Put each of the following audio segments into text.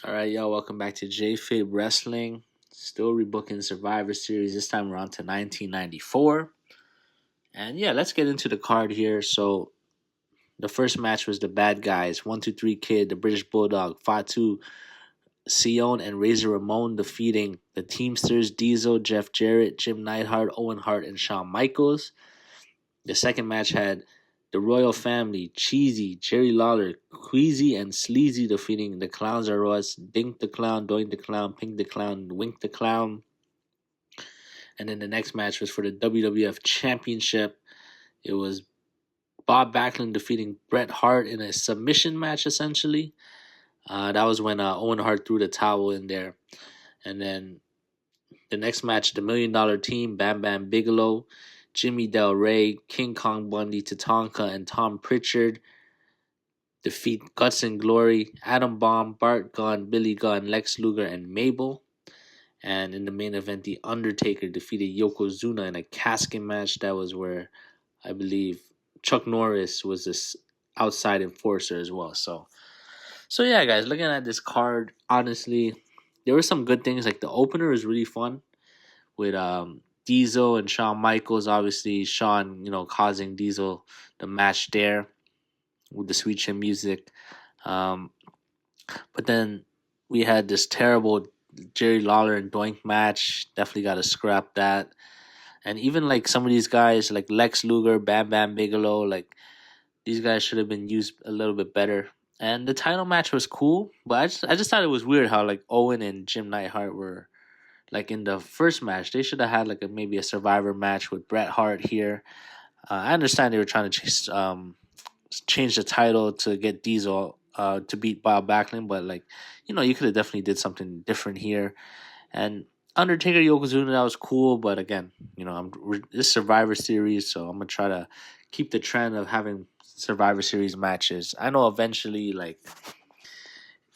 All right, y'all. Welcome back to JFib Wrestling. Still rebooking Survivor Series. This time we're on to 1994. And yeah, let's get into the card here. So the first match was the bad guys: 1, 2, 3 Kid, the British Bulldog, Fatu, Sione, and Razor Ramon defeating the Teamsters: Diesel, Jeff Jarrett, Jim Neidhart, Owen Hart, and Shawn Michaels. The second match had the Royal Family, Cheesy, Jerry Lawler, Queasy, and Sleazy defeating the Clowns R Us, Dink the Clown, Doink the Clown, Pink the Clown, Wink the Clown. And then the next match was for the WWF Championship. It was Bob Backlund defeating Bret Hart in a submission match, essentially. That was when Owen Hart threw the towel in there. And then the next match, the $1 Million Team, Bam Bam Bigelow, Jimmy Del Rey, King Kong Bundy, Tatanka, and Tom Pritchard defeat Guts and Glory, Adam Bomb, Bart Gunn, Billy Gunn, Lex Luger, and Mabel. And in the main event, The Undertaker defeated Yokozuna in a casket match. That was where I believe Chuck Norris was this outside enforcer as well. So yeah, guys, looking at this card, honestly, there were some good things. Like the opener was really fun with Diesel and Shawn Michaels. Obviously, Shawn, causing Diesel the match there with the sweet chin music. But then we had this terrible Jerry Lawler and Doink match. Definitely got to scrap that. And even like some of these guys, like Lex Luger, Bam Bam Bigelow, like these guys should have been used a little bit better. And the title match was cool, but I just thought it was weird how like Owen and Jim Neidhart were like in the first match. They should have had like maybe a Survivor match with Bret Hart here. I understand they were trying to change the title to get Diesel to beat Bob Backlund, but like you could have definitely did something different here. And Undertaker Yokozuna, that was cool, but again, this Survivor Series, so I'm gonna try to keep the trend of having Survivor Series matches. I know eventually, like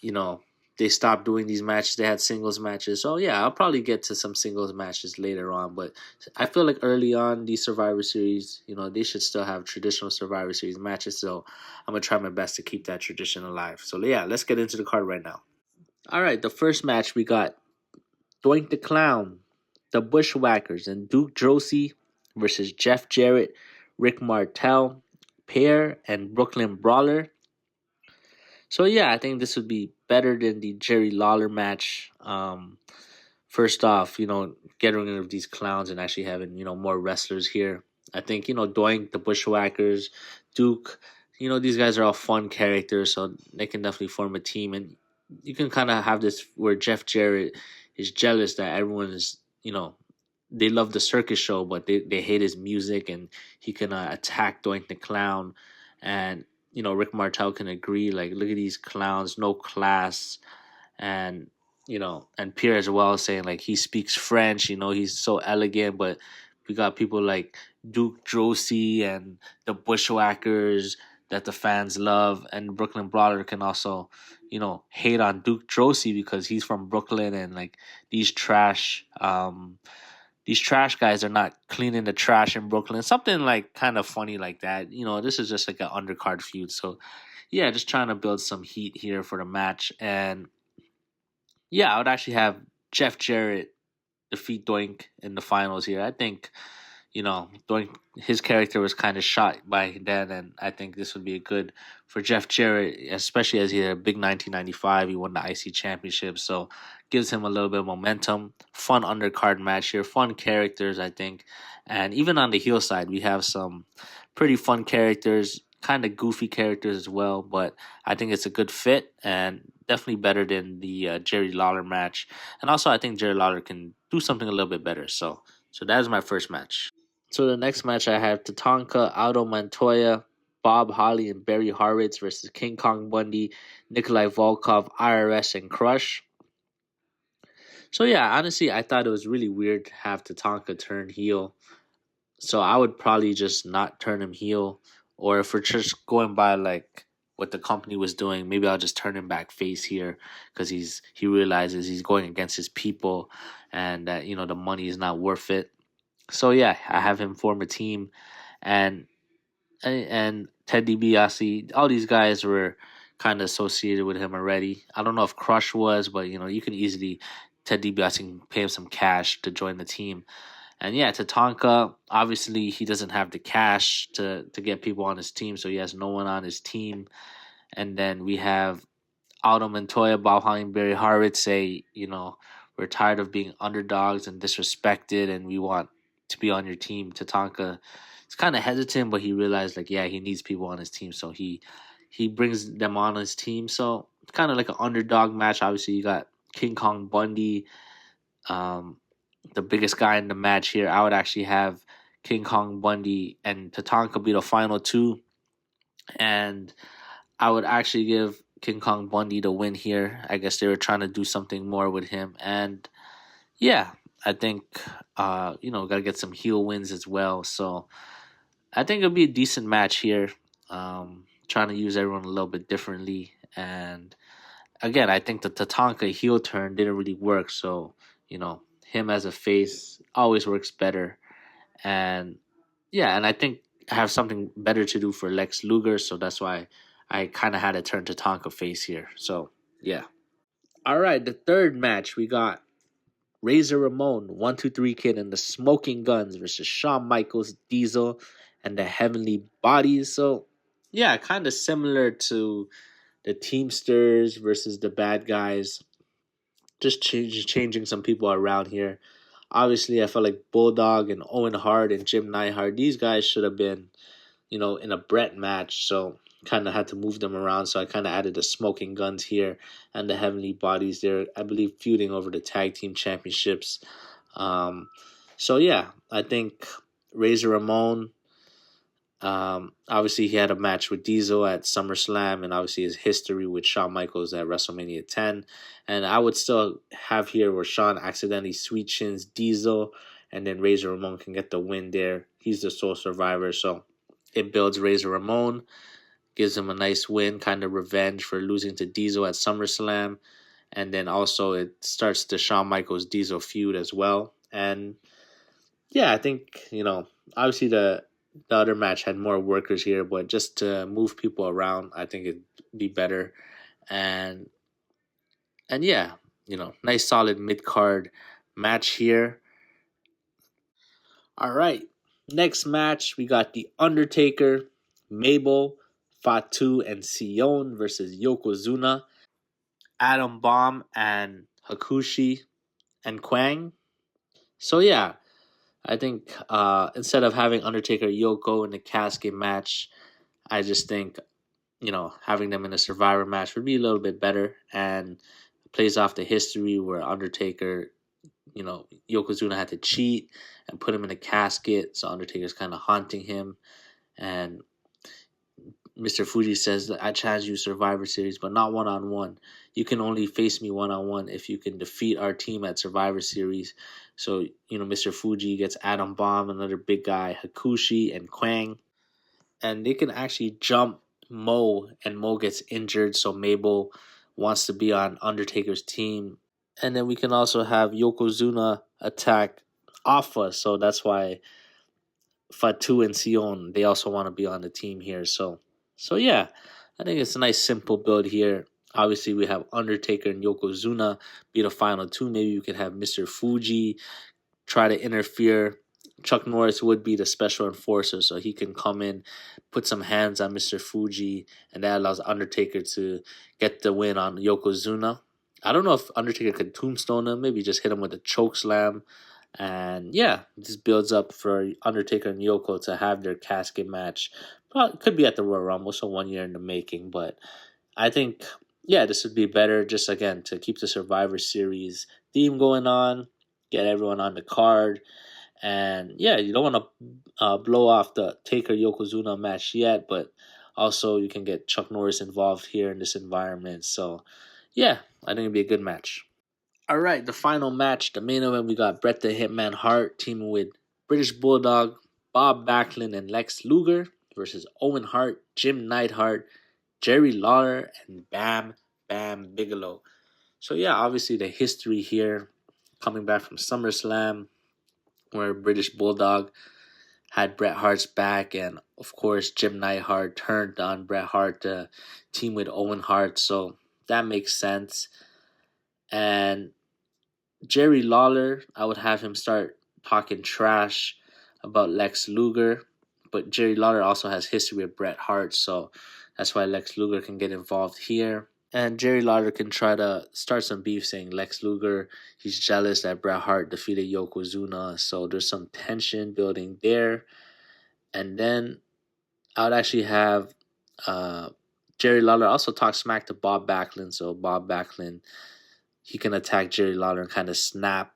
you know, they stopped doing these matches. They had singles matches. So yeah, I'll probably get to some singles matches later on. But I feel like early on these Survivor Series, they should still have traditional Survivor Series matches. So I'm gonna try my best to keep that tradition alive. So yeah, let's get into the card right now. All right, the first match we got Doink the Clown, the Bushwhackers, and Duke Droese versus Jeff Jarrett, Rick Martell, Pierre, and Brooklyn Brawler. So yeah, I think this would be better than the Jerry Lawler match. First off, getting rid of these clowns and actually having more wrestlers here. I think Doink, the Bushwhackers, Duke. These guys are all fun characters, so they can definitely form a team. And you can kind of have this where Jeff Jarrett is jealous that everyone is they love the circus show, but they hate his music, and he can attack Doink the Clown, and Rick Martel can agree, like, look at these clowns, no class, and and Pierre as well saying like he speaks French, he's so elegant, but we got people like Duke Droese and the Bushwhackers that the fans love, and Brooklyn Brawler can also, hate on Duke Droese because he's from Brooklyn, and like these trash these trash guys are not cleaning the trash in Brooklyn. Something like kind of funny like that. This is just like an undercard feud. So yeah, just trying to build some heat here for the match. And yeah, I would actually have Jeff Jarrett defeat Doink in the finals here. I think, Doink, his character was kind of shot by then, and I think this would be good for Jeff Jarrett, especially as he had a big 1995. He won the IC championship, so gives him a little bit of momentum. Fun undercard match here, fun characters, I think. And even on the heel side, we have some pretty fun characters, kind of goofy characters as well, but I think it's a good fit and definitely better than the Jerry Lawler match. And also, I think Jerry Lawler can do something a little bit better. So that is my first match. So the next match I have Tatanka, Aldo Montoya, Bob Holly, and Barry Horowitz versus King Kong Bundy, Nikolai Volkoff, IRS, and Crush. So yeah, honestly, I thought it was really weird to have Tatanka turn heel. So I would probably just not turn him heel, or if we're just going by like what the company was doing, maybe I'll just turn him back face here because he realizes he's going against his people, and that the money is not worth it. So yeah, I have him form a team, and Ted DiBiase. All these guys were kind of associated with him already. I don't know if Crush was, but you can easily Ted DiBiase can pay him some cash to join the team. And yeah, Tatanka, obviously he doesn't have the cash to get people on his team, so he has no one on his team. And then we have Aldo Montoya, Bob Hollyberry, Horowitz say, we're tired of being underdogs and disrespected, and we want to be on your team. Tatanka is kind of hesitant, but he realized like, yeah, he needs people on his team, so he brings them on his team. So it's kind of like an underdog match. Obviously, you got King Kong Bundy, um, the biggest guy in the match here. I would actually have King Kong Bundy and Tatanka be the final two, and I would actually give King Kong Bundy the win here. I guess they were trying to do something more with him. And yeah, I think, got to get some heel wins as well. So I think it'll be a decent match here. Trying to use everyone a little bit differently. And again, I think the Tatanka heel turn didn't really work. So, him as a face always works better. And yeah, and I think I have something better to do for Lex Luger, so that's why I kind of had to turn to Tonka face here. So yeah. All right, the third match we got Razor Ramon, 123 Kid, and the Smoking Guns versus Shawn Michaels, Diesel, and the Heavenly Bodies. So yeah, kind of similar to the Teamsters versus the Bad Guys. Just changing some people around here. Obviously, I felt like Bulldog and Owen Hart and Jim Neidhart, these guys should have been, in a Bret match. So kind of had to move them around. So I kind of added the Smoking Guns here and the Heavenly Bodies there, I believe, feuding over the Tag Team Championships. So yeah, I think Razor Ramon, obviously he had a match with Diesel at SummerSlam, and obviously his history with Shawn Michaels at WrestleMania 10. And I would still have here where Shawn accidentally sweet chins Diesel, and then Razor Ramon can get the win there. He's the sole survivor, so it builds Razor Ramon, gives him a nice win, kind of revenge for losing to Diesel at SummerSlam. And then also it starts the Shawn Michaels Diesel feud as well. And yeah, I think, obviously the other match had more workers here, but just to move people around, I think it'd be better. And yeah, nice solid mid card match here. All right. Next match, we got The Undertaker, Mabel, Fatu, and Sione versus Yokozuna, Adam Bomb, and Hakushi and Kwang. So yeah, I think instead of having Undertaker Yoko in the casket match, I just think having them in a Survivor match would be a little bit better, and plays off the history where Undertaker, Yokozuna had to cheat and put him in a casket, so Undertaker's kind of haunting him, and Mr. Fuji says that I challenge you Survivor Series, but not one-on-one. You can only face me one-on-one if you can defeat our team at Survivor Series. So, Mr. Fuji gets Adam Bomb, another big guy, Hakushi, and Kwang. And they can actually jump Mo, and Mo gets injured, so Mabel wants to be on Undertaker's team. And then we can also have Yokozuna attack Alpha, so that's why Fatu and Sione, they also want to be on the team here. So yeah, I think it's a nice simple build here. Obviously, we have Undertaker and Yokozuna be the final two. Maybe you could have Mr. Fuji try to interfere. Chuck Norris would be the special enforcer, so he can come in, put some hands on Mr. Fuji, and that allows Undertaker to get the win on Yokozuna. I don't know if Undertaker could tombstone him, maybe just hit him with a choke slam. And yeah, this builds up for Undertaker and Yoko to have their casket match. Well, could be at the Royal Rumble, so 1 year in the making. But I think, yeah, this would be better just, again, to keep the Survivor Series theme going on, get everyone on the card. And yeah, you don't want to blow off the Taker Yokozuna match yet, but also you can get Chuck Norris involved here in this environment. So yeah, I think it'd be a good match. All right, the final match, the main event, we got Bret the Hitman Hart teaming with British Bulldog, Bob Backlund, and Lex Luger versus Owen Hart, Jim Neidhart, Jerry Lawler, and Bam Bam Bigelow. So yeah, obviously the history here, coming back from SummerSlam, where British Bulldog had Bret Hart's back, and of course Jim Neidhart turned on Bret Hart to team with Owen Hart, so that makes sense. And Jerry Lawler, I would have him start talking trash about Lex Luger, but Jerry Lawler also has history with Bret Hart, so that's why Lex Luger can get involved here. And Jerry Lawler can try to start some beef saying Lex Luger, he's jealous that Bret Hart defeated Yokozuna, so there's some tension building there. And then I would actually have uh, Jerry Lawler also talk smack to Bob Backlund, so Bob Backlund, he can attack Jerry Lawler and kind of snap.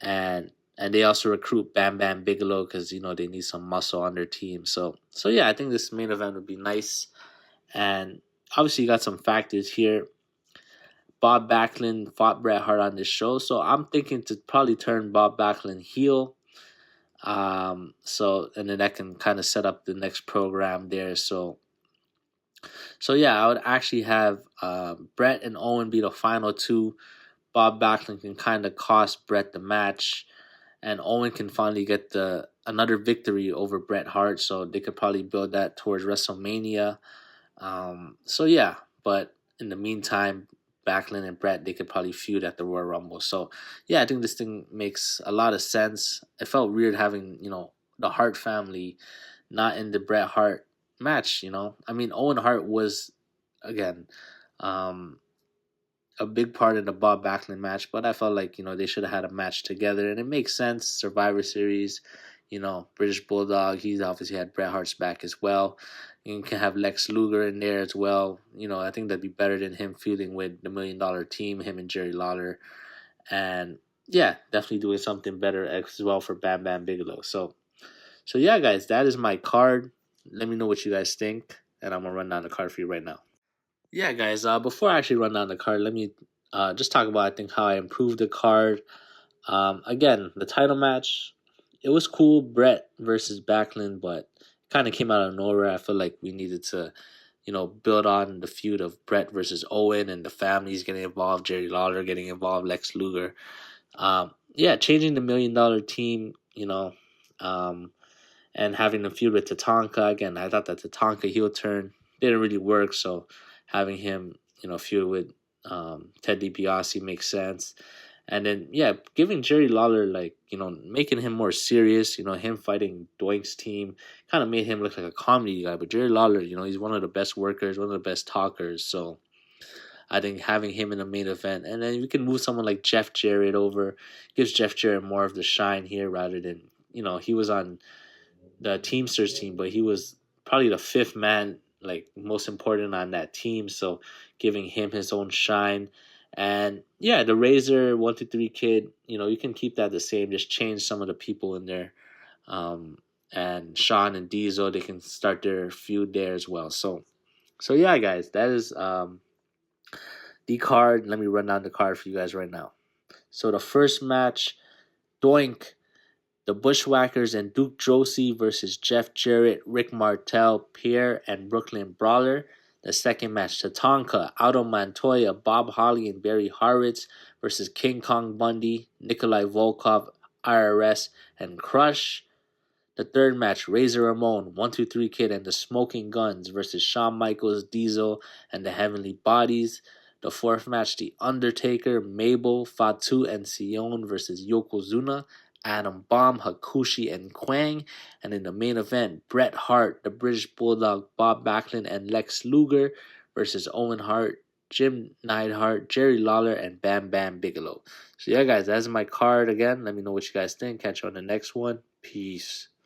And they also recruit Bam Bam Bigelow because they need some muscle on their team. So yeah, I think this main event would be nice. And obviously you got some factors here. Bob Backlund fought Bret Hart on this show, so I'm thinking to probably turn Bob Backlund heel. So and then that can kind of set up the next program there. So yeah, I would actually have Bret and Owen be the final two. Bob Backlund can kind of cost Bret the match, and Owen can finally get the another victory over Bret Hart. So they could probably build that towards WrestleMania. So yeah, but in the meantime, Backlund and Bret, they could probably feud at the Royal Rumble. So yeah, I think this thing makes a lot of sense. It felt weird having the Hart family not in the Bret Hart match. I mean, Owen Hart was again a big part in the Bob Backlund match, but I felt like they should have had a match together, and it makes sense. Survivor Series, British Bulldog, he's obviously had Bret Hart's back as well. You can have Lex Luger in there as well. I think that'd be better than him feuding with the $1 Million Team, him and Jerry Lawler, and yeah, definitely doing something better as well for Bam Bam Bigelow. So yeah, guys, that is my card. Let me know what you guys think, and I'm gonna run down the card for you right now. Yeah, guys. Before I actually run down the card, let me just talk about I think how I improved the card. Again, the title match, it was cool, Bret versus Backlund, but kind of came out of nowhere. I feel like we needed to, build on the feud of Bret versus Owen and the families getting involved, Jerry Lawler getting involved, Lex Luger. Yeah, changing the $1 Million Team, um, and having the feud with Tatanka. Again, I thought that Tatanka heel turn didn't really work, so having him, feud with Ted DiBiase makes sense. And then, yeah, giving Jerry Lawler, making him more serious, him fighting Doink's team kind of made him look like a comedy guy. But Jerry Lawler, he's one of the best workers, one of the best talkers. So I think having him in the main event, and then we can move someone like Jeff Jarrett over, gives Jeff Jarrett more of the shine here rather than, he was on the Teamsters team, but he was probably the fifth man, most important on that team. So giving him his own shine. And yeah, the Razor 123 kid, you can keep that the same. Just change some of the people in there. And Shawn and Diesel, they can start their feud there as well. So yeah, guys, that is the card. Let me run down the card for you guys right now. So the first match, Doink, the Bushwhackers and Duke Droese versus Jeff Jarrett, Rick Martell, Pierre, and Brooklyn Brawler. The second match, Tatanka, Aldo Montoya, Bob Holly, and Barry Horowitz versus King Kong Bundy, Nikolai Volkoff, IRS, and Crush. The third match, Razor Ramon, 123 Kid, and the Smoking Guns versus Shawn Michaels, Diesel, and the Heavenly Bodies. The fourth match, The Undertaker, Mabel, Fatu, and Sione versus Yokozuna, Adam Bomb, Hakushi, and Quang. And in the main event, Bret Hart, the British Bulldog, Bob Backlund, and Lex Luger versus Owen Hart, Jim Neidhart, Jerry Lawler, and Bam Bam Bigelow. So yeah, guys, that's my card again. Let me know what you guys think. Catch you on the next one. Peace.